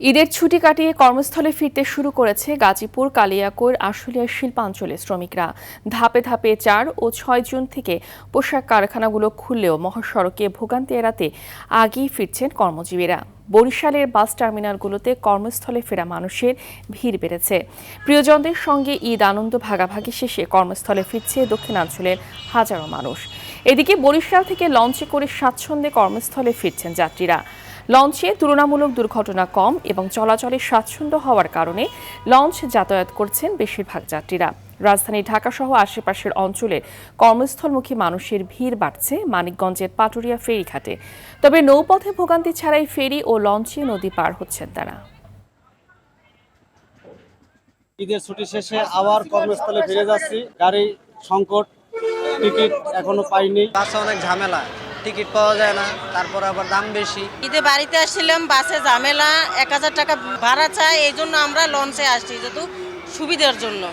ঈদের ছুটি কাটিয়ে কর্মস্থলে ফিরতে শুরু করেছে গাজীপুর, কালিয়াকৈর, আশুলিয়ার শিল্পাঞ্চলের শ্রমিকরা। ধাপে ধাপে 4 ও 6 জুন থেকে পোশাক কারখানাগুলো খুললেও মহাসড়কে ভোগান্তি এড়াতে আগেই ফিরছেন কর্মজীবীরা। বরিশালের বাস টার্মিনালগুলোতে কর্মস্থলে ফেরা মানুষের ভিড় বেড়েছে। প্রিয়জনদের সঙ্গে ঈদ আনন্দ ভাগাভাগি শেষে কর্মস্থলে ফিরছে দক্ষিণাঞ্চলের হাজারো মানুষ। এদিকে বরিশাল থেকে লঞ্চে করে স্বাচ্ছন্দ্যে কর্মস্থলে ফিরছেন যাত্রীরা। লঞ্চে তুলনামূলক দুর্ঘটনা কম এবং চলাচলে স্বাচ্ছন্দ্য হওয়ার কারণে লঞ্চ যাতায়াত করছেন বেশিরভাগ যাত্রীরা। রাজধানী ঢাকাসহ আশেপাশের অঞ্চলে কর্মস্থলমুখী মানুষের ভিড় বাড়ছে মানিকগঞ্জের পাটুরিয়া ফেরিঘাটে। তবে নৌপথে ভোগান্তি ছাড়াই ফেরি ও লঞ্চে নদী পার হচ্ছেন তারা। ঈদের ছুটি শেষে আবার কর্মস্থলে ফিরে যাচ্ছি। গাড়ি সংকট, টিকিট এখনো পাইনি। বাসে অনেক ঝামেলা, টিকিট পাওয়া যায় না, তারপর আবার দাম বেশি। ঈদে বাড়িতে আসছিলাম, বাসে ঝামেলা, 1000 টাকা ভাড়া চাই, এই জন্য আমরা লঞ্চে আসছি যেহেতু সুবিধার জন্য।